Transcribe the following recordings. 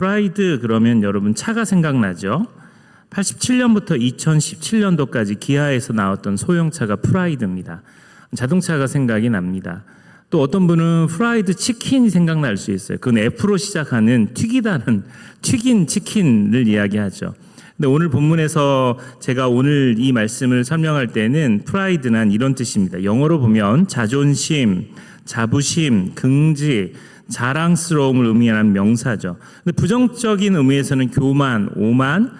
프라이드 그러면 여러분 차가 생각나죠? 87년부터 2017년도까지 기아에서 나왔던 소형차가 프라이드입니다. 자동차가 생각이 납니다. 또 어떤 분은 프라이드 치킨이 생각날 수 있어요. 그건 F로 시작하는 튀긴 치킨을 이야기하죠. 근데 오늘 본문에서 제가 오늘 이 말씀을 설명할 때는 프라이드는 이런 뜻입니다. 영어로 보면 자존심, 자부심, 긍지, 자랑스러움을 의미하는 명사죠. 근데 부정적인 의미에서는 교만, 오만,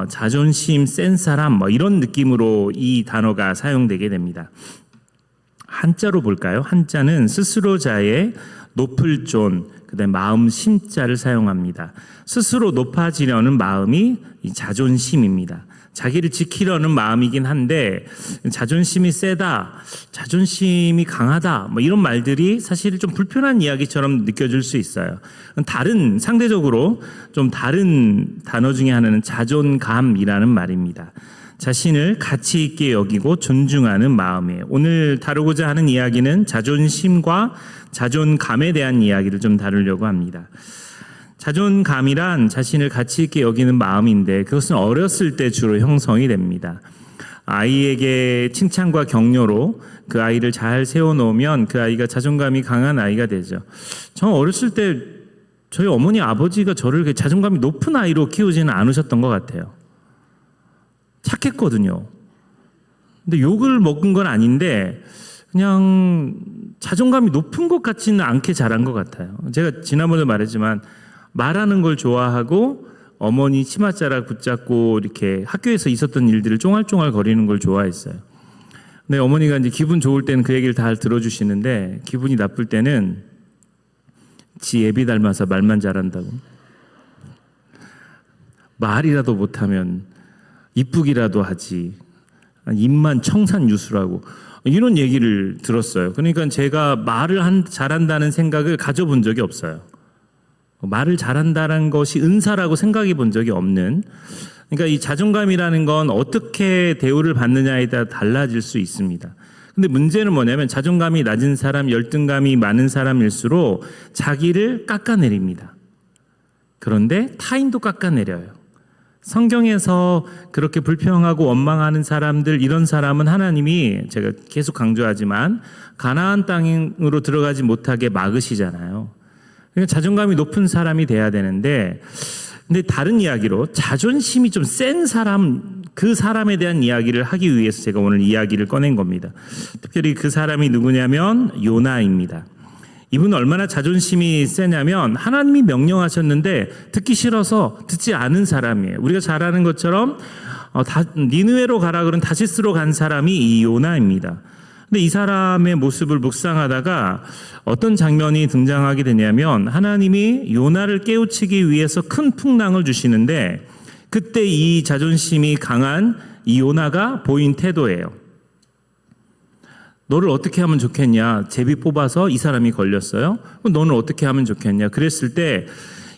자존심, 센 사람 이런 느낌으로 이 단어가 사용되게 됩니다. 한자로 볼까요? 한자는 스스로자의 높을 존, 그다음에 마음 심자를 사용합니다. 스스로 높아지려는 마음이 이 자존심입니다. 자기를 지키려는 마음이긴 한데 자존심이 세다, 자존심이 강하다 이런 말들이 사실 좀 불편한 이야기처럼 느껴질 수 있어요. 상대적으로 좀 다른 단어 중에 하나는 자존감이라는 말입니다. 자신을 가치 있게 여기고 존중하는 마음이에요. 오늘 다루고자 하는 이야기는 자존심과 자존감에 대한 이야기를 좀 다루려고 합니다. 자존감이란 자신을 가치 있게 여기는 마음인데 그것은 어렸을 때 주로 형성이 됩니다. 아이에게 칭찬과 격려로 그 아이를 잘 세워놓으면 그 아이가 자존감이 강한 아이가 되죠. 저 어렸을 때 저희 어머니 아버지가 저를 자존감이 높은 아이로 키우지는 않으셨던 것 같아요. 착했거든요. 근데 욕을 먹은 건 아닌데 그냥 자존감이 높은 것 같지는 않게 자란 것 같아요. 제가 지난번에 말했지만 말하는 걸 좋아하고 어머니 치맛자락 붙잡고 이렇게 학교에서 있었던 일들을 쫑알쫑알 거리는 걸 좋아했어요. 근데 어머니가 이제 기분 좋을 때는 그 얘기를 다 들어주시는데 기분이 나쁠 때는 지 애비 닮아서 말만 잘한다고. 말이라도 못하면 이쁘기라도 하지. 입만 청산유수라고. 이런 얘기를 들었어요. 그러니까 제가 말을 잘한다는 생각을 가져본 적이 없어요. 말을 잘한다는 것이 은사라고 생각해 본 적이 없는. 그러니까 이 자존감이라는 건 어떻게 대우를 받느냐에 따라 달라질 수 있습니다. 근데 문제는 뭐냐면 자존감이 낮은 사람, 열등감이 많은 사람일수록 자기를 깎아내립니다. 그런데 타인도 깎아내려요. 성경에서 그렇게 불평하고 원망하는 사람들, 이런 사람은 하나님이 제가 계속 강조하지만 가나안 땅으로 들어가지 못하게 막으시잖아요. 그러니까 자존감이 높은 사람이 돼야 되는데, 근데 다른 이야기로 자존심이 좀 센 사람, 그 사람에 대한 이야기를 하기 위해서 제가 오늘 이야기를 꺼낸 겁니다. 특별히 그 사람이 누구냐면 요나입니다. 이분은 얼마나 자존심이 세냐면 하나님이 명령하셨는데 듣기 싫어서 듣지 않은 사람이에요. 우리가 잘 아는 것처럼 니느웨로 가라 그런 다시스로 간 사람이 이 요나입니다. 근데 이 사람의 모습을 묵상하다가 어떤 장면이 등장하게 되냐면 하나님이 요나를 깨우치기 위해서 큰 풍랑을 주시는데 그때 이 자존심이 강한 이 요나가 보인 태도예요. 너를 어떻게 하면 좋겠냐? 제비 뽑아서 이 사람이 걸렸어요. 그럼 너는 어떻게 하면 좋겠냐? 그랬을 때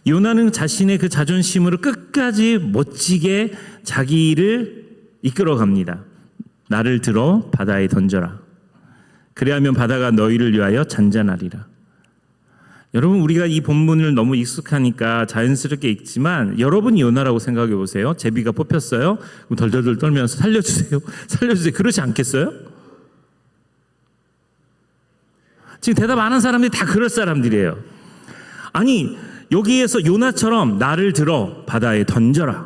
요나는 자신의 그 자존심으로 끝까지 멋지게 자기를 이끌어갑니다. 나를 들어 바다에 던져라. 그래야면 바다가 너희를 위하여 잔잔하리라. 여러분, 우리가 이 본문을 너무 익숙하니까 자연스럽게 읽지만 여러분이 요나라고 생각해 보세요. 제비가 뽑혔어요. 그럼 덜덜덜 떨면서 살려주세요. 살려주세요. 그러지 않겠어요? 지금 대답 안 한 사람들이 다 그럴 사람들이에요. 아니, 여기에서 요나처럼 나를 들어 바다에 던져라.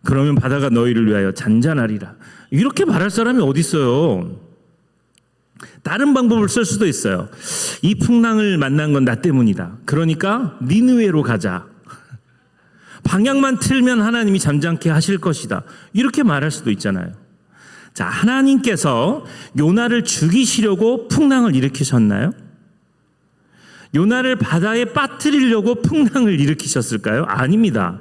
그러면 바다가 너희를 위하여 잔잔하리라. 이렇게 말할 사람이 어디 있어요? 다른 방법을 쓸 수도 있어요. 이 풍랑을 만난 건 나 때문이다. 그러니까 니느웨로 가자. 방향만 틀면 하나님이 잠잠케 하실 것이다. 이렇게 말할 수도 있잖아요. 자, 하나님께서 요나를 죽이시려고 풍랑을 일으키셨나요? 요나를 바다에 빠뜨리려고 풍랑을 일으키셨을까요? 아닙니다.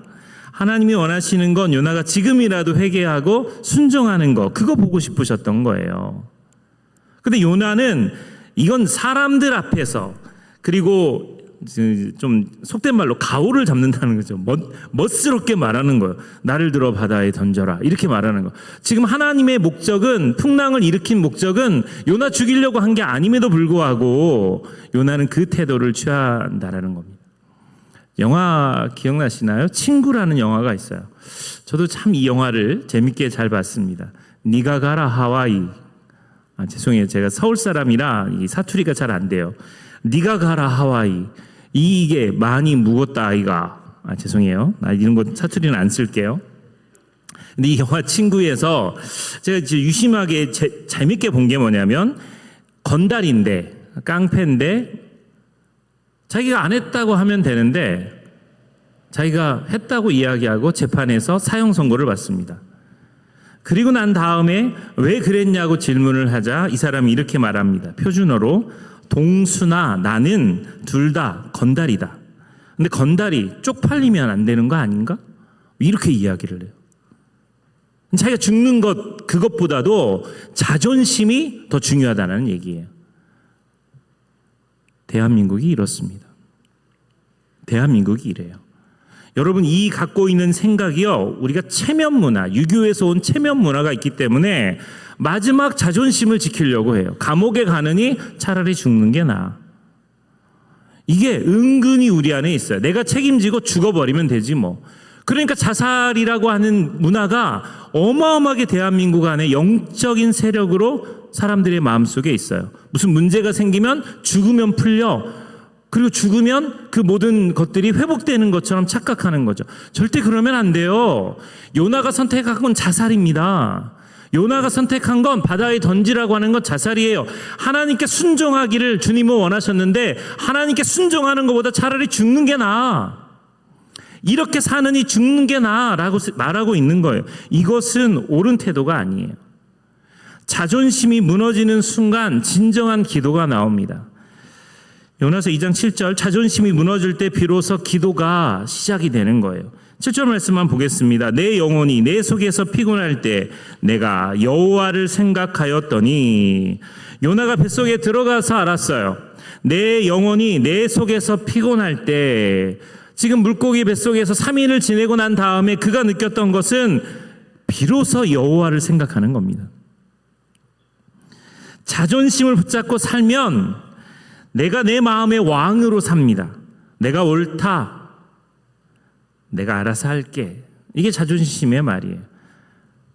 하나님이 원하시는 건 요나가 지금이라도 회개하고 순종하는 거, 그거 보고 싶으셨던 거예요. 근데 요나는 이건 사람들 앞에서, 그리고 좀 속된 말로 가오를 잡는다는 거죠. 멋스럽게 말하는 거예요. 나를 들어 바다에 던져라. 이렇게 말하는 거. 지금 하나님의 목적은, 풍랑을 일으킨 목적은 요나 죽이려고 한 게 아님에도 불구하고 요나는 그 태도를 취한다라는 겁니다. 영화 기억나시나요? 친구라는 영화가 있어요. 저도 참 이 영화를 재밌게 잘 봤습니다. 니가 가라 하와이. 죄송해요. 제가 서울 사람이라 이 사투리가 잘 안 돼요. 니가 가라 하와이. 이게 많이 묵었다 아이가. 죄송해요. 이런 거 사투리는 안 쓸게요. 근데 이 영화 친구에서 제가 이제 유심하게 재밌게 본 게 뭐냐면 건달인데 깡패인데 자기가 안 했다고 하면 되는데 자기가 했다고 이야기하고 재판에서 사형 선고를 받습니다. 그리고 난 다음에 왜 그랬냐고 질문을 하자 이 사람이 이렇게 말합니다. 표준어로 동수나 나는 둘 다 건달이다. 근데 건달이 쪽팔리면 안 되는 거 아닌가? 이렇게 이야기를 해요. 자기가 죽는 것 그것보다도 자존심이 더 중요하다는 얘기예요. 대한민국이 이렇습니다. 대한민국이 이래요. 여러분 이 갖고 있는 생각이요. 우리가 체면 문화, 유교에서 온 체면 문화가 있기 때문에 마지막 자존심을 지키려고 해요. 감옥에 가느니 차라리 죽는 게 나아. 이게 은근히 우리 안에 있어요. 내가 책임지고 죽어버리면 되지 뭐. 그러니까 자살이라고 하는 문화가 어마어마하게 대한민국 안에 영적인 세력으로 사람들의 마음속에 있어요. 무슨 문제가 생기면 죽으면 풀려. 그리고 죽으면 그 모든 것들이 회복되는 것처럼 착각하는 거죠. 절대 그러면 안 돼요. 요나가 선택한 건 자살입니다. 요나가 선택한 건 바다에 던지라고 하는 건 자살이에요. 하나님께 순종하기를 주님은 원하셨는데 하나님께 순종하는 것보다 차라리 죽는 게 나아. 이렇게 사느니 죽는 게 나아라고 말하고 있는 거예요. 이것은 옳은 태도가 아니에요. 자존심이 무너지는 순간 진정한 기도가 나옵니다. 요나서 2장 7절 자존심이 무너질 때 비로소 기도가 시작이 되는 거예요. 7절 말씀만 보겠습니다. 내 영혼이 내 속에서 피곤할 때 내가 여호와를 생각하였더니 요나가 뱃속에 들어가서 알았어요. 내 영혼이 내 속에서 피곤할 때 지금 물고기 뱃속에서 3일을 지내고 난 다음에 그가 느꼈던 것은 비로소 여호와를 생각하는 겁니다. 자존심을 붙잡고 살면 내가 내 마음의 왕으로 삽니다. 내가 옳다. 내가 알아서 할게. 이게 자존심의 말이에요.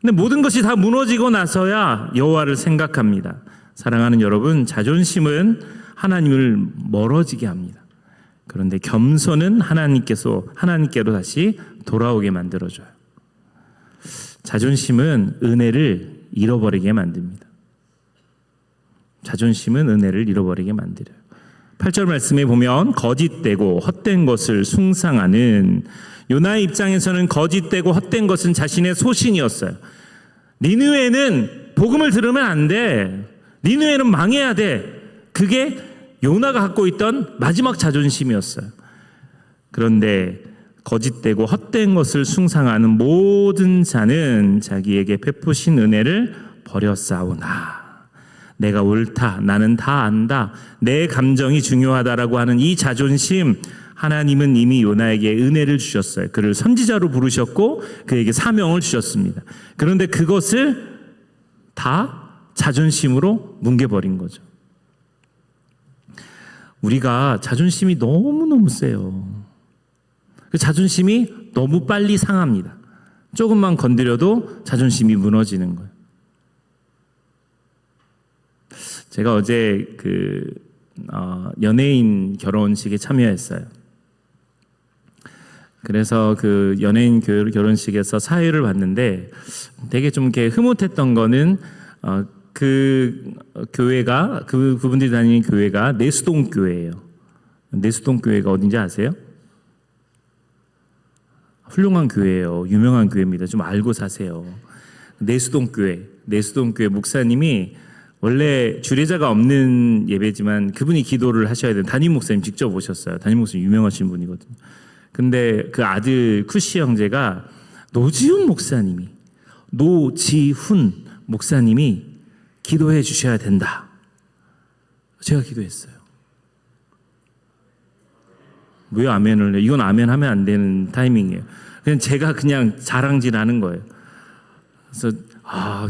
근데 모든 것이 다 무너지고 나서야 여호와를 생각합니다. 사랑하는 여러분, 자존심은 하나님을 멀어지게 합니다. 그런데 겸손은 하나님께로 다시 돌아오게 만들어줘요. 자존심은 은혜를 잃어버리게 만듭니다. 자존심은 은혜를 잃어버리게 만들어요. 8절 말씀에 보면 거짓되고 헛된 것을 숭상하는 요나의 입장에서는 거짓되고 헛된 것은 자신의 소신이었어요. 니느웨는 복음을 들으면 안 돼. 니느웨는 망해야 돼. 그게 요나가 갖고 있던 마지막 자존심이었어요. 그런데 거짓되고 헛된 것을 숭상하는 모든 자는 자기에게 베푸신 은혜를 버렸사오나 내가 옳다, 나는 다 안다, 내 감정이 중요하다라고 하는 이 자존심, 하나님은 이미 요나에게 은혜를 주셨어요. 그를 선지자로 부르셨고 그에게 사명을 주셨습니다. 그런데 그것을 다 자존심으로 뭉개버린 거죠. 우리가 자존심이 너무너무 세요. 그 자존심이 너무 빨리 상합니다. 조금만 건드려도 자존심이 무너지는 거예요. 제가 어제 연예인 결혼식에 참여했어요. 그래서 그 연예인 결혼식에서 사회를 봤는데 되게 좀 이렇게 흐뭇했던 거는 그 교회가 그분들이 다니는 교회가 내수동 교회예요. 내수동 교회가 어딘지 아세요? 훌륭한 교회예요. 유명한 교회입니다. 좀 알고 사세요. 내수동 교회 목사님이 원래 주례자가 없는 예배지만 그분이 기도를 하셔야 되는 담임 목사님 직접 오셨어요. 담임 목사님 유명하신 분이거든요. 근데 그 아들 쿠시 형제가 노지훈 목사님이 기도해 주셔야 된다. 제가 기도했어요. 왜 아멘을 해? 이건 아멘하면 안 되는 타이밍이에요. 그냥 제가 그냥 자랑질하는 거예요. 그래서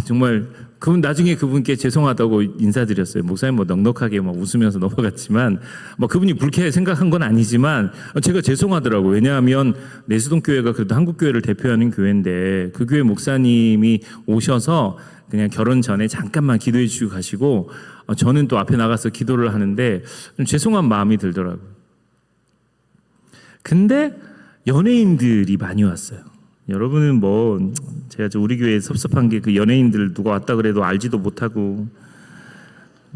정말 그분 나중에 그분께 죄송하다고 인사드렸어요. 목사님 뭐 넉넉하게 막 웃으면서 넘어갔지만 뭐 그분이 불쾌하게 생각한 건 아니지만 제가 죄송하더라고요. 왜냐하면 내수동 교회가 그래도 한국 교회를 대표하는 교회인데 그 교회 목사님이 오셔서 그냥 결혼 전에 잠깐만 기도해 주시고 가시고 저는 또 앞에 나가서 기도를 하는데 좀 죄송한 마음이 들더라고요. 근데 연예인들이 많이 왔어요. 여러분은 뭐 제가 우리 교회에 섭섭한 게 그 연예인들 누가 왔다 그래도 알지도 못하고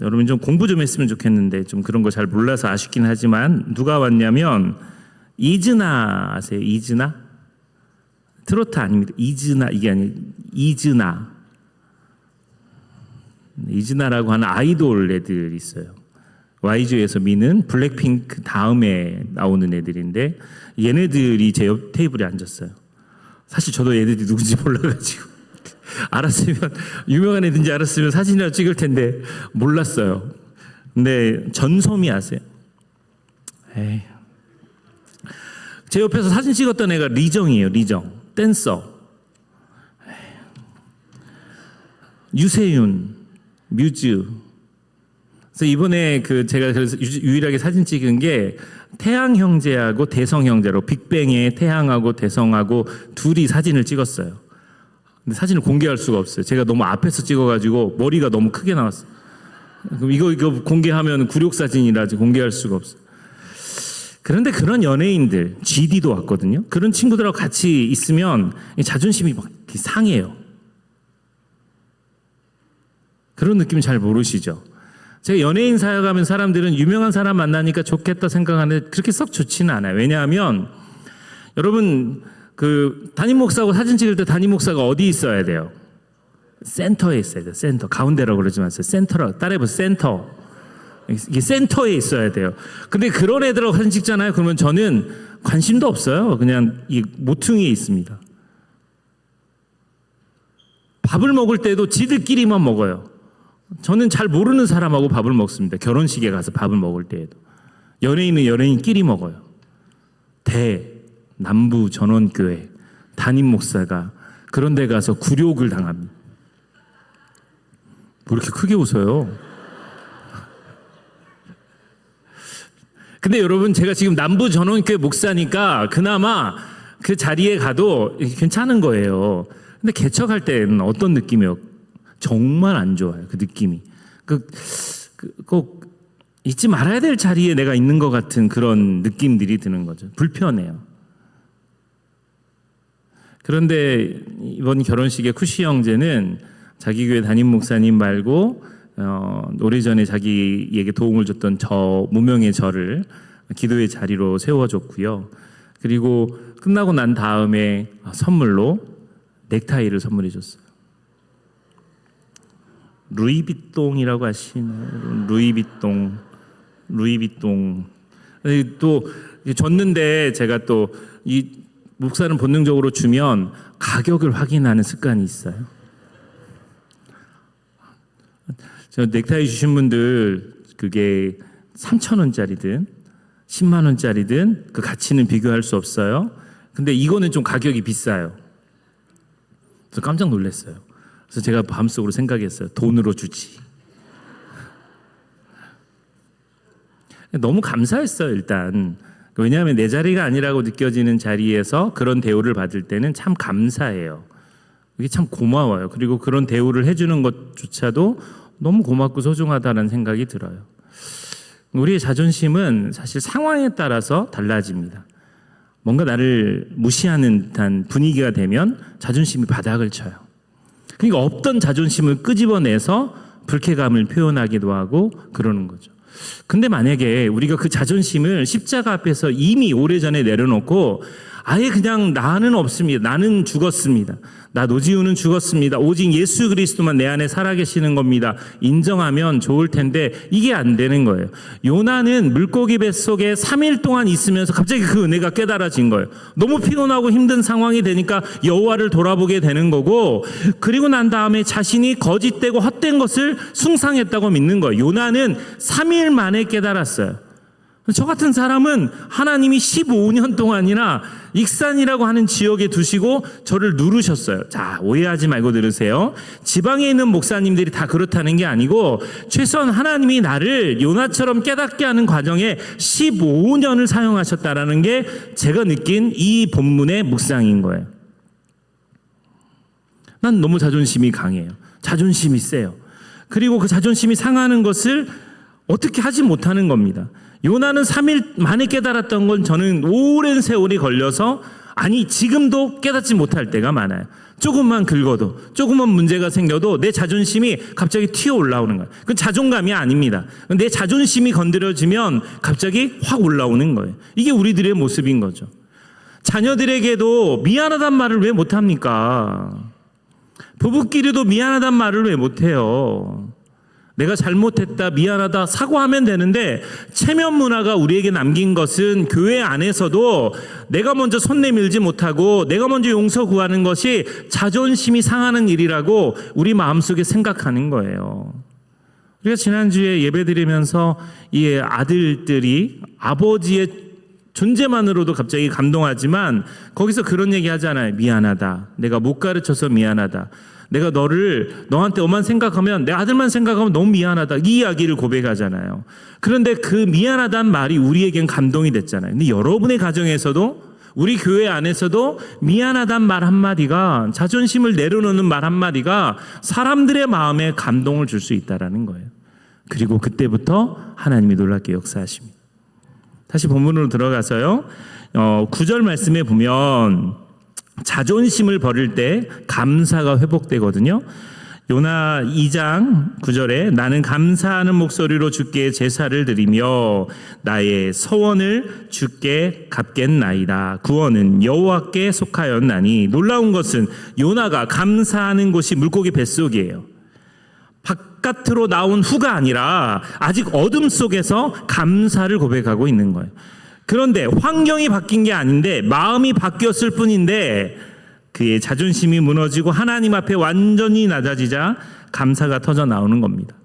여러분 좀 공부 좀 했으면 좋겠는데 좀 그런 거 잘 몰라서 아쉽긴 하지만 누가 왔냐면 이즈나 아세요? 이즈나? 트로트 아닙니다. 이즈나 이게 아니에요. 이즈나라고 하는 아이돌 애들이 있어요. YG에서 미는 블랙핑크 다음에 나오는 애들인데 얘네들이 제 옆 테이블에 앉았어요. 사실 저도 얘들이 누군지 몰라가지고 알았으면 유명한 애들인지 알았으면 사진이라도 찍을 텐데 몰랐어요. 근데 전소미 아세요? 에이. 제 옆에서 사진 찍었던 애가 리정이에요. 리정 댄서. 유세윤 뮤즈. 그래서 이번에 제가 그래서 유일하게 사진 찍은 게 태양 형제하고 대성 형제로 빅뱅의 태양하고 대성하고 둘이 사진을 찍었어요. 근데 사진을 공개할 수가 없어요. 제가 너무 앞에서 찍어가지고 머리가 너무 크게 나왔어요. 그럼 이거 공개하면 굴욕 사진이라 공개할 수가 없어요. 그런데 그런 연예인들, GD도 왔거든요. 그런 친구들하고 같이 있으면 자존심이 막 상해요. 그런 느낌 잘 모르시죠? 제가 연예인 사역하면 사람들은 유명한 사람 만나니까 좋겠다 생각하는데 그렇게 썩 좋지는 않아요. 왜냐하면 여러분 그 담임 목사하고 사진 찍을 때 담임 목사가 어디 있어야 돼요? 센터에 있어야 돼요. 센터. 가운데라고 그러지 마세요. 센터라고. 따라해보세요. 센터. 이게 센터에 있어야 돼요. 근데 그런 애들하고 사진 찍잖아요. 그러면 저는 관심도 없어요. 그냥 이 모퉁이에 있습니다. 밥을 먹을 때도 지들끼리만 먹어요. 저는 잘 모르는 사람하고 밥을 먹습니다. 결혼식에 가서 밥을 먹을 때에도. 연예인은 연예인끼리 먹어요. 남부 전원교회 담임 목사가 그런 데 가서 굴욕을 당합니다. 뭐 이렇게 크게 웃어요? 근데 여러분 제가 지금 남부 전원교회 목사니까 그나마 그 자리에 가도 괜찮은 거예요. 근데 개척할 때는 어떤 느낌이요? 정말 안 좋아요. 그 느낌이. 꼭 잊지 말아야 될 자리에 내가 있는 것 같은 그런 느낌들이 드는 거죠. 불편해요. 그런데 이번 결혼식의 쿠시 형제는 자기 교회 담임 목사님 말고 오래전에 자기에게 도움을 줬던 무명의 저를 기도의 자리로 세워줬고요. 그리고 끝나고 난 다음에 선물로 넥타이를 선물해 줬어요. 루이비통이라고 아시나요? 루이비통. 또 줬는데 제가 또 이 목사는 본능적으로 주면 가격을 확인하는 습관이 있어요. 저 넥타이 주신 분들 그게 3,000원짜리든 10만 원짜리든 그 가치는 비교할 수 없어요. 근데 이거는 좀 가격이 비싸요. 그래서 깜짝 놀랐어요. 그래서 제가 마음속으로 생각했어요. 돈으로 주지. 너무 감사했어요, 일단. 왜냐하면 내 자리가 아니라고 느껴지는 자리에서 그런 대우를 받을 때는 참 감사해요. 이게 참 고마워요. 그리고 그런 대우를 해주는 것조차도 너무 고맙고 소중하다는 생각이 들어요. 우리의 자존심은 사실 상황에 따라서 달라집니다. 뭔가 나를 무시하는 듯한 분위기가 되면 자존심이 바닥을 쳐요. 그러니까 없던 자존심을 끄집어내서 불쾌감을 표현하기도 하고 그러는 거죠. 근데 만약에 우리가 그 자존심을 십자가 앞에서 이미 오래전에 내려놓고 아예 그냥 나는 없습니다. 나는 죽었습니다. 나 노지우는 죽었습니다. 오직 예수 그리스도만 내 안에 살아계시는 겁니다. 인정하면 좋을 텐데 이게 안 되는 거예요. 요나는 물고기 뱃속에 3일 동안 있으면서 갑자기 그 은혜가 깨달아진 거예요. 너무 피곤하고 힘든 상황이 되니까 여호와를 돌아보게 되는 거고, 그리고 난 다음에 자신이 거짓되고 헛된 것을 숭상했다고 믿는 거예요. 요나는 3일 만에 깨달았어요. 저 같은 사람은 하나님이 15년 동안이나 익산이라고 하는 지역에 두시고 저를 누르셨어요. 자, 오해하지 말고 들으세요. 지방에 있는 목사님들이 다 그렇다는 게 아니고 최소한 하나님이 나를 요나처럼 깨닫게 하는 과정에 15년을 사용하셨다라는 게 제가 느낀 이 본문의 묵상인 거예요. 난 너무 자존심이 강해요. 자존심이 세요. 그리고 그 자존심이 상하는 것을 어떻게 하지 못하는 겁니다. 요나는 3일 만에 깨달았던 건 저는 오랜 세월이 걸려서 지금도 깨닫지 못할 때가 많아요. 조금만 긁어도, 조금만 문제가 생겨도 내 자존심이 갑자기 튀어 올라오는 거예요. 그건 자존감이 아닙니다. 내 자존심이 건드려지면 갑자기 확 올라오는 거예요. 이게 우리들의 모습인 거죠. 자녀들에게도 미안하단 말을 왜 못합니까? 부부끼리도 미안하단 말을 왜 못해요? 내가 잘못했다, 미안하다, 사과하면 되는데 체면 문화가 우리에게 남긴 것은 교회 안에서도 내가 먼저 손 내밀지 못하고 내가 먼저 용서 구하는 것이 자존심이 상하는 일이라고 우리 마음속에 생각하는 거예요. 우리가 지난주에 예배드리면서 이 아들들이 아버지의 존재만으로도 갑자기 감동하지만 거기서 그런 얘기 하잖아요. 미안하다. 내가 못 가르쳐서 미안하다. 내가 너한테 엄만 생각하면 내 아들만 생각하면 너무 미안하다. 이 이야기를 고백하잖아요. 그런데 그 미안하다는 말이 우리에겐 감동이 됐잖아요. 근데 여러분의 가정에서도 우리 교회 안에서도 미안하다는 말 한마디가 자존심을 내려놓는 말 한마디가 사람들의 마음에 감동을 줄 수 있다라는 거예요. 그리고 그때부터 하나님이 놀랍게 역사하십니다. 다시 본문으로 들어가서요. 9절 말씀에 보면 자존심을 버릴 때 감사가 회복되거든요. 요나 2장 9절에 나는 감사하는 목소리로 주께 제사를 드리며 나의 서원을 주께 갚겠나이다. 구원은 여호와께 속하였나니. 놀라운 것은 요나가 감사하는 곳이 물고기 뱃속이에요. 바깥으로 나온 후가 아니라 아직 어둠 속에서 감사를 고백하고 있는 거예요. 그런데 환경이 바뀐 게 아닌데 마음이 바뀌었을 뿐인데 그의 자존심이 무너지고 하나님 앞에 완전히 낮아지자 감사가 터져 나오는 겁니다.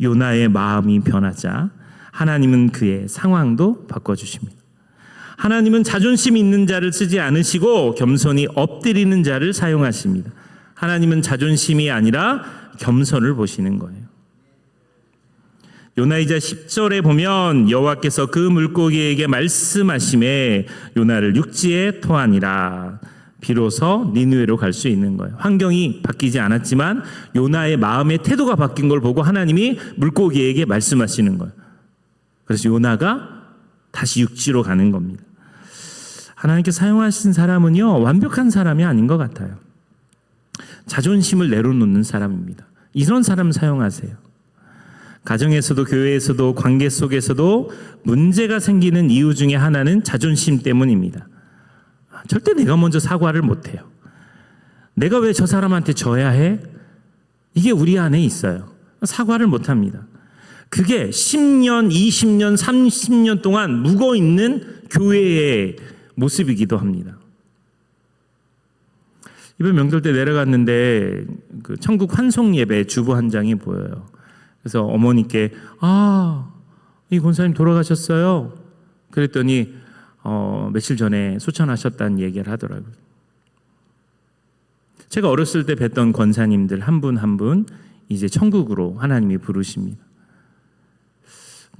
요나의 마음이 변하자 하나님은 그의 상황도 바꿔주십니다. 하나님은 자존심 있는 자를 쓰지 않으시고 겸손히 엎드리는 자를 사용하십니다. 하나님은 자존심이 아니라 겸손을 보시는 거예요. 요나 2장 10절에 보면 여호와께서 그 물고기에게 말씀하심에 요나를 육지에 토하니라. 비로소 니느웨로 갈 수 있는 거예요. 환경이 바뀌지 않았지만 요나의 마음의 태도가 바뀐 걸 보고 하나님이 물고기에게 말씀하시는 거예요. 그래서 요나가 다시 육지로 가는 겁니다. 하나님께 사용하신 사람은요, 완벽한 사람이 아닌 것 같아요. 자존심을 내려놓는 사람입니다. 이런 사람 사용하세요. 가정에서도 교회에서도 관계 속에서도 문제가 생기는 이유 중에 하나는 자존심 때문입니다. 절대 내가 먼저 사과를 못해요. 내가 왜 저 사람한테 져야 해? 이게 우리 안에 있어요. 사과를 못합니다. 그게 10년, 20년, 30년 동안 묵어있는 교회의 모습이기도 합니다. 이번 명절 때 내려갔는데 그 천국 환송 예배 주보 한 장이 보여요. 그래서 어머니께 이 권사님 돌아가셨어요. 그랬더니 며칠 전에 소천하셨다는 얘기를 하더라고요. 제가 어렸을 때 뵀던 권사님들 한 분 한 분 이제 천국으로 하나님이 부르십니다.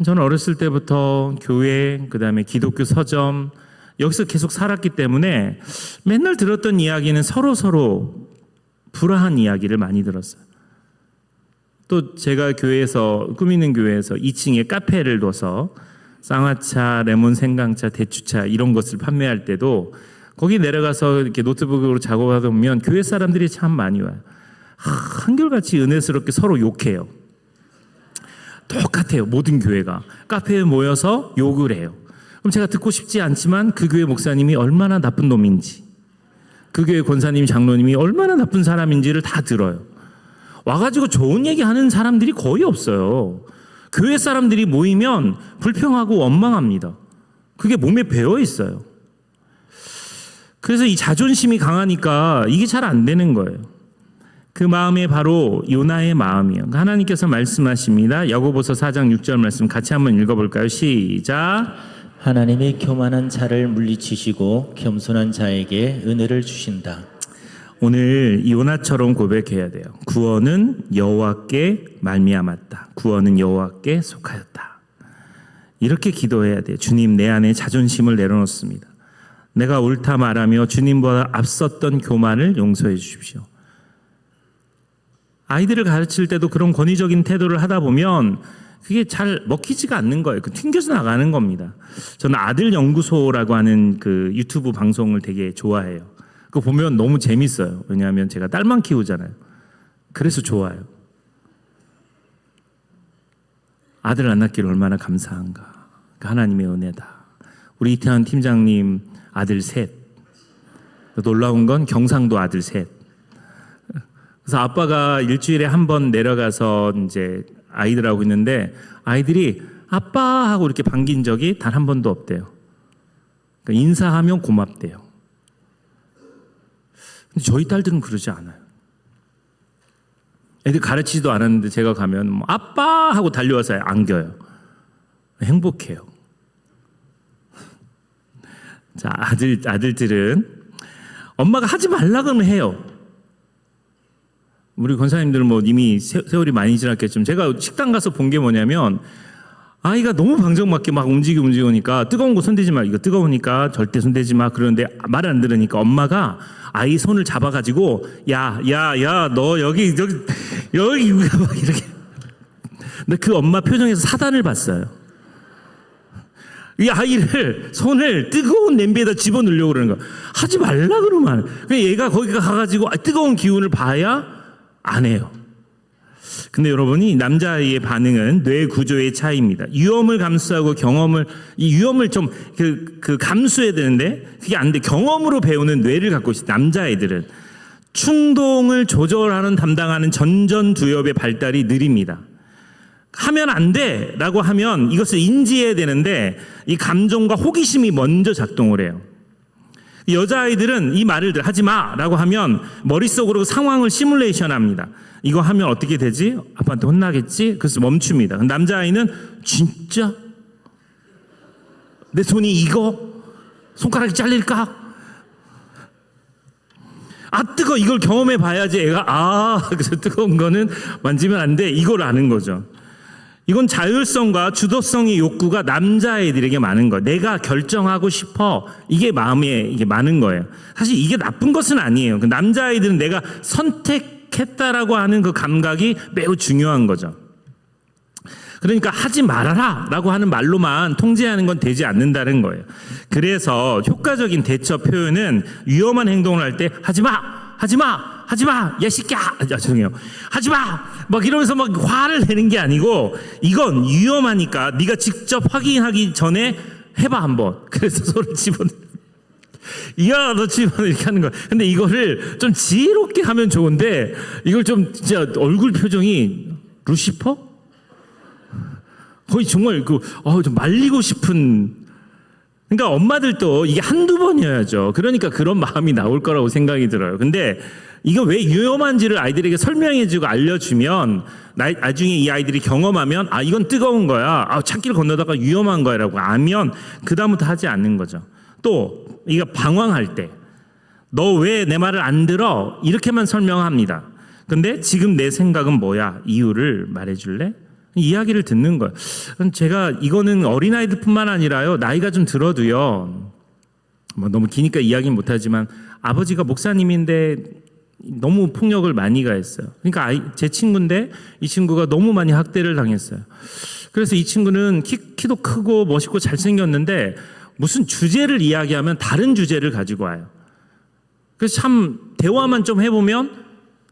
저는 어렸을 때부터 교회, 그다음에 기독교 서점 여기서 계속 살았기 때문에 맨날 들었던 이야기는 서로 불화한 이야기를 많이 들었어요. 또 제가 교회에서 꾸미는 교회에서 2층에 카페를 둬서 쌍화차, 레몬 생강차, 대추차 이런 것을 판매할 때도 거기 내려가서 이렇게 노트북으로 작업하다 보면 교회 사람들이 참 많이 와요. 한결같이 은혜스럽게 서로 욕해요. 똑같아요. 모든 교회가 카페에 모여서 욕을 해요. 그럼 제가 듣고 싶지 않지만 그 교회 목사님이 얼마나 나쁜 놈인지, 그 교회 권사님, 장로님이 얼마나 나쁜 사람인지를 다 들어요. 와가지고 좋은 얘기하는 사람들이 거의 없어요. 교회 사람들이 모이면 불평하고 원망합니다. 그게 몸에 배어 있어요. 그래서 이 자존심이 강하니까 이게 잘 안 되는 거예요. 그 마음이 바로 요나의 마음이에요. 하나님께서 말씀하십니다. 야고보서 4장 6절 말씀 같이 한번 읽어볼까요? 시작. 하나님이 교만한 자를 물리치시고 겸손한 자에게 은혜를 주신다. 오늘 요나처럼 고백해야 돼요. 구원은 여호와께 말미암았다. 구원은 여호와께 속하였다. 이렇게 기도해야 돼요. 주님, 내 안에 자존심을 내려놓습니다. 내가 옳다 말하며 주님보다 앞섰던 교만을 용서해 주십시오. 아이들을 가르칠 때도 그런 권위적인 태도를 하다 보면 그게 잘 먹히지가 않는 거예요. 튕겨서 나가는 겁니다. 저는 아들 연구소라고 하는 그 유튜브 방송을 되게 좋아해요. 그거 보면 너무 재밌어요. 왜냐하면 제가 딸만 키우잖아요. 그래서 좋아요. 아들 안 낳기를 얼마나 감사한가. 하나님의 은혜다. 우리 이태원 팀장님 아들 셋. 놀라운 건 경상도 아들 셋. 그래서 아빠가 일주일에 한 번 내려가서 이제 아이들하고 있는데 아이들이 아빠 하고 이렇게 반긴 적이 단 한 번도 없대요. 그러니까 인사하면 고맙대요. 근데 저희 딸들은 그러지 않아요. 애들 가르치지도 않았는데 제가 가면 뭐 아빠 하고 달려와서 안겨요. 행복해요. 자, 아들들은 엄마가 하지 말라 그러면 해요. 우리 권사님들은 뭐 이미 세월이 많이 지났겠지만 제가 식당 가서 본 게 뭐냐면 아이가 너무 방정맞게 막 움직이니까 뜨거운 거 손대지 마. 이거 뜨거우니까 절대 손대지 마. 그러는데 말 안 들으니까 엄마가 아이 손을 잡아가지고 야 너 여기 막 이렇게. 근데 그 엄마 표정에서 사단을 봤어요. 이 아이를 손을 뜨거운 냄비에다 집어넣으려고 그러는 거야. 하지 말라 그러면. 그냥 얘가 거기 가가지고 뜨거운 기운을 봐야 안 해요. 근데 여러분이 남자아이의 반응은 뇌 구조의 차이입니다. 위험을 감수하고 이 위험을 좀 감수해야 되는데 그게 안 돼. 경험으로 배우는 뇌를 갖고 있어요. 남자아이들은 충동을 조절하는 담당하는 전전두엽의 발달이 느립니다. 하면 안 돼라고 하면 이것을 인지해야 되는데 이 감정과 호기심이 먼저 작동을 해요. 여자아이들은 이 말을 하지 마라고 하면 머릿속으로 상황을 시뮬레이션 합니다. 이거 하면 어떻게 되지? 아빠한테 혼나겠지? 그래서 멈춥니다. 남자아이는 진짜? 내 손이 이거? 손가락이 잘릴까? 아 뜨거 이걸 경험해 봐야지 애가 그래서 뜨거운 거는 만지면 안 돼 이걸 아는 거죠. 이건 자율성과 주도성의 욕구가 남자애들에게 많은 거예요. 내가 결정하고 싶어. 이게 마음에 이게 많은 거예요. 사실 이게 나쁜 것은 아니에요. 남자아이들은 내가 선택했다라고 하는 그 감각이 매우 중요한 거죠. 그러니까 하지 말아라 라고 하는 말로만 통제하는 건 되지 않는다는 거예요. 그래서 효과적인 대처 표현은 위험한 행동을 할 때 하지 마! 야 새끼야! 죄송해요. 하지 마! 막 이러면서 막 화를 내는 게 아니고 이건 위험하니까 네가 직접 확인하기 전에 해봐 한번. 그래서 손을 집어넣어. 야, 너 집어넣어 이렇게 하는 거야. 근데 이거를 좀 지혜롭게 하면 좋은데 이걸 좀 진짜 얼굴 표정이 루시퍼? 거의 정말 좀 말리고 싶은. 그러니까 엄마들도 이게 한두 번이어야죠. 그러니까 그런 마음이 나올 거라고 생각이 들어요. 근데 이거 왜 위험한지를 아이들에게 설명해주고 알려주면 나중에 이 아이들이 경험하면 이건 뜨거운 거야. 찾기를 건너다가 위험한 거야라고 알면 그 다음부터 하지 않는 거죠. 또 이거 방황할 때 너 왜 내 말을 안 들어? 이렇게만 설명합니다. 근데 지금 내 생각은 뭐야? 이유를 말해줄래? 이야기를 듣는 거예요. 제가 이거는 어린아이들뿐만 아니라요. 나이가 좀 들어도요. 뭐 너무 기니까 이야기는 못하지만 아버지가 목사님인데 너무 폭력을 많이 가했어요. 그러니까 제 친구인데 이 친구가 너무 많이 학대를 당했어요. 그래서 이 친구는 키도 크고 멋있고 잘생겼는데 무슨 주제를 이야기하면 다른 주제를 가지고 와요. 그래서 참 대화만 좀 해보면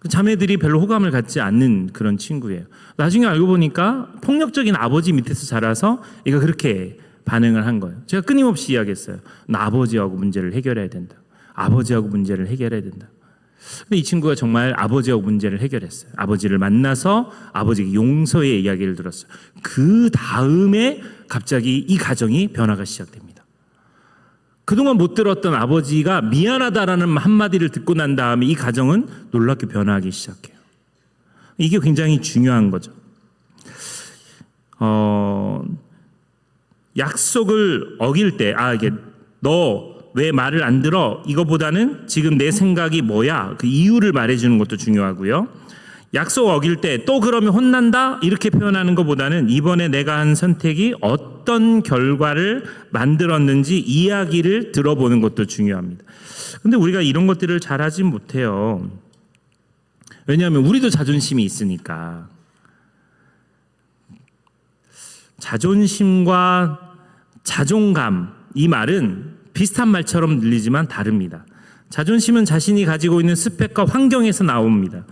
자매들이 별로 호감을 갖지 않는 그런 친구예요. 나중에 알고 보니까 폭력적인 아버지 밑에서 자라서 얘가 그렇게 반응을 한 거예요. 제가 끊임없이 이야기했어요. 나 아버지하고 문제를 해결해야 된다. 아버지하고 문제를 해결해야 된다. 근데 이 친구가 정말 아버지하고 문제를 해결했어요. 아버지를 만나서 아버지에게 용서의 이야기를 들었어요. 그 다음에 갑자기 이 가정이 변화가 시작됩니다. 그동안 못 들었던 아버지가 미안하다라는 한마디를 듣고 난 다음에 이 가정은 놀랍게 변화하기 시작해요. 이게 굉장히 중요한 거죠. 약속을 어길 때, 이게 너 왜 말을 안 들어? 이거보다는 지금 내 생각이 뭐야? 그 이유를 말해주는 것도 중요하고요. 약속 어길 때 또 그러면 혼난다? 이렇게 표현하는 것보다는 이번에 내가 한 선택이 어떤 결과를 만들었는지 이야기를 들어보는 것도 중요합니다. 근데 우리가 이런 것들을 잘 하진 못해요. 왜냐하면 우리도 자존심이 있으니까. 자존심과 자존감, 이 말은 비슷한 말처럼 들리지만 다릅니다. 자존심은 자신이 가지고 있는 스펙과 환경에서 나옵니다.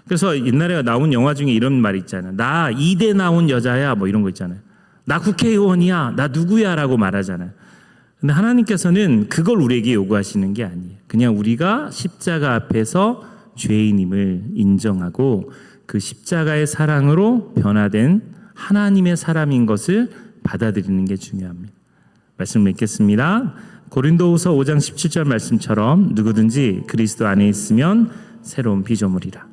그래서 옛날에 나온 영화 중에 이런 말 있잖아요. 나 이대 나온 여자야, 뭐 이런 거 있잖아요. 나 국회의원이야, 나 누구야 라고 말하잖아요. 근데 하나님께서는 그걸 우리에게 요구하시는 게 아니에요. 그냥 우리가 십자가 앞에서 죄인임을 인정하고 그 십자가의 사랑으로 변화된 하나님의 사람인 것을 받아들이는 게 중요합니다. 말씀을 읽겠습니다. 고린도후서 5장 17절 말씀처럼 누구든지 그리스도 안에 있으면 새로운 피조물이라.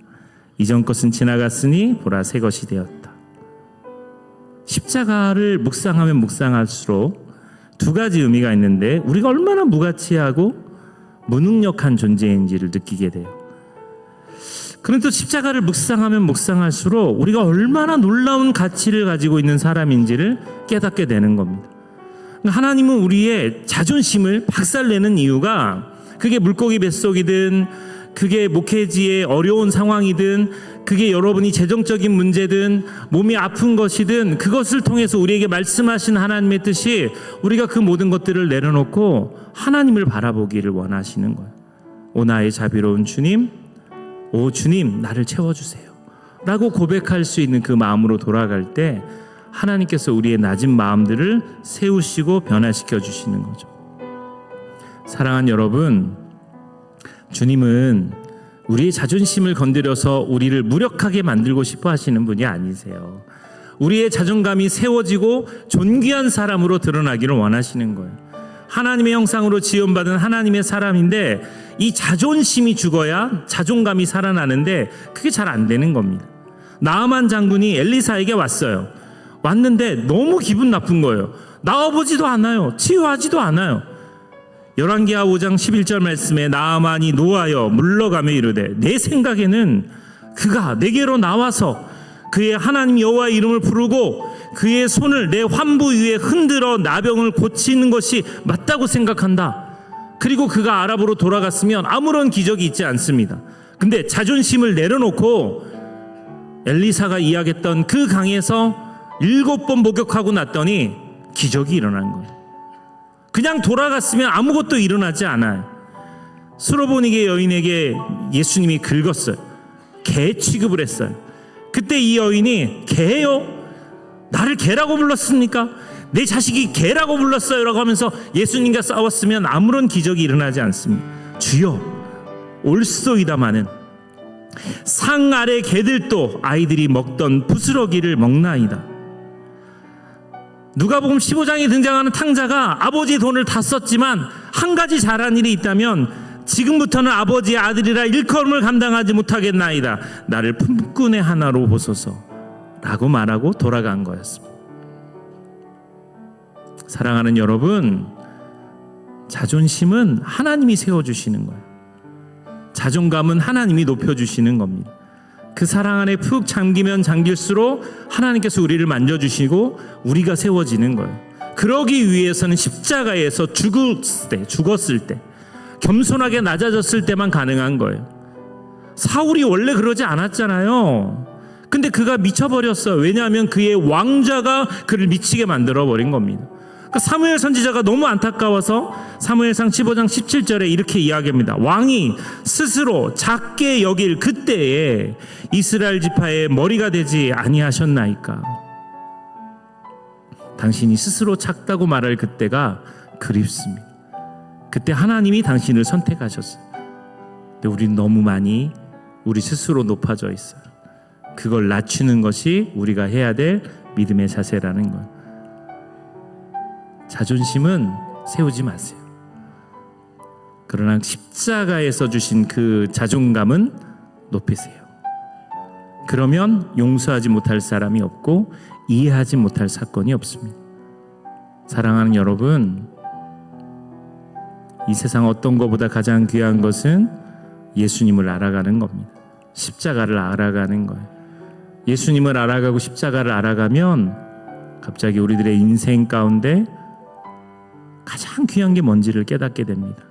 이전 것은 지나갔으니 보라 새 것이 되었다. 십자가를 묵상하면 묵상할수록 두 가지 의미가 있는데 우리가 얼마나 무가치하고 무능력한 존재인지를 느끼게 돼요. 그런데 또 십자가를 묵상하면 묵상할수록 우리가 얼마나 놀라운 가치를 가지고 있는 사람인지를 깨닫게 되는 겁니다. 하나님은 우리의 자존심을 박살내는 이유가 그게 물고기 뱃속이든 그게 목회지의 어려운 상황이든 그게 여러분이 재정적인 문제든 몸이 아픈 것이든 그것을 통해서 우리에게 말씀하신 하나님의 뜻이 우리가 그 모든 것들을 내려놓고 하나님을 바라보기를 원하시는 거예요. 오 나의 자비로운 주님, 오 주님 나를 채워주세요 라고 고백할 수 있는 그 마음으로 돌아갈 때 하나님께서 우리의 낮은 마음들을 세우시고 변화시켜 주시는 거죠. 사랑하는 여러분, 주님은 우리의 자존심을 건드려서 우리를 무력하게 만들고 싶어 하시는 분이 아니세요. 우리의 자존감이 세워지고 존귀한 사람으로 드러나기를 원하시는 거예요. 하나님의 형상으로 지음받은 하나님의 사람인데 이 자존심이 죽어야 자존감이 살아나는데 그게 잘 안 되는 겁니다. 나아만 장군이 엘리사에게 왔어요. 왔는데 너무 기분 나쁜 거예요. 나와보지도 않아요. 치유하지도 않아요. 열왕기하 5장 11절 말씀에 나아만이 노하여 물러가며 이르되 내 생각에는 그가 내게로 나와서 그의 하나님 여호와의 이름을 부르고 그의 손을 내 환부 위에 흔들어 나병을 고치는 것이 맞다고 생각한다. 그리고 그가 아랍으로 돌아갔으면 아무런 기적이 있지 않습니다. 근데 자존심을 내려놓고 엘리사가 이야기했던 그 강에서 7번 목욕하고 났더니 기적이 일어난 거예요. 그냥 돌아갔으면 아무것도 일어나지 않아요. 수로보니게 여인에게 예수님이 긁었어요. 개 취급을 했어요. 그때 이 여인이 개요? 나를 개라고 불렀습니까? 내 자식이 개라고 불렀어요 라고 하면서 예수님과 싸웠으면 아무런 기적이 일어나지 않습니다. 주여 올소이다마는 상 아래 개들도 아이들이 먹던 부스러기를 먹나이다. 누가복음 15장에 등장하는 탕자가 아버지의 돈을 다 썼지만 한 가지 잘한 일이 있다면 지금부터는 아버지의 아들이라 일컬음을 감당하지 못하겠나이다. 나를 품꾼의 하나로 보소서 라고 말하고 돌아간 거였습니다. 사랑하는 여러분, 자존심은 하나님이 세워주시는 거예요. 자존감은 하나님이 높여주시는 겁니다. 그 사랑 안에 푹 잠기면 잠길수록 하나님께서 우리를 만져주시고 우리가 세워지는 거예요. 그러기 위해서는 십자가에서 죽었을 때 겸손하게 낮아졌을 때만 가능한 거예요. 사울이 원래 그러지 않았잖아요. 근데 그가 미쳐버렸어요. 왜냐하면 그의 왕좌가 그를 미치게 만들어버린 겁니다. 그러니까 사무엘 선지자가 너무 안타까워서 사무엘상 15장 17절에 이렇게 이야기합니다. 왕이 스스로 작게 여길 그때에 이스라엘 지파의 머리가 되지 아니하셨나이까. 당신이 스스로 작다고 말할 그때가 그립습니다. 그때 하나님이 당신을 선택하셨어요. 근데 우리는 너무 많이 우리 스스로 높아져 있어요. 그걸 낮추는 것이 우리가 해야 될 믿음의 자세라는 거예요. 자존심은 세우지 마세요. 그러나 십자가에서 주신 그 자존감은 높이세요. 그러면 용서하지 못할 사람이 없고 이해하지 못할 사건이 없습니다. 사랑하는 여러분, 이 세상 어떤 것보다 가장 귀한 것은 예수님을 알아가는 겁니다. 십자가를 알아가는 거예요. 예수님을 알아가고 십자가를 알아가면 갑자기 우리들의 인생 가운데 가장 귀한 게 뭔지를 깨닫게 됩니다.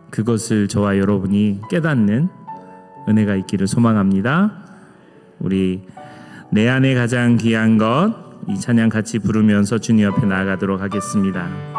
그것을 저와 여러분이 깨닫는 은혜가 있기를 소망합니다. 우리 내 안에 가장 귀한 것, 이 찬양 같이 부르면서 주님 앞에 나아가도록 하겠습니다.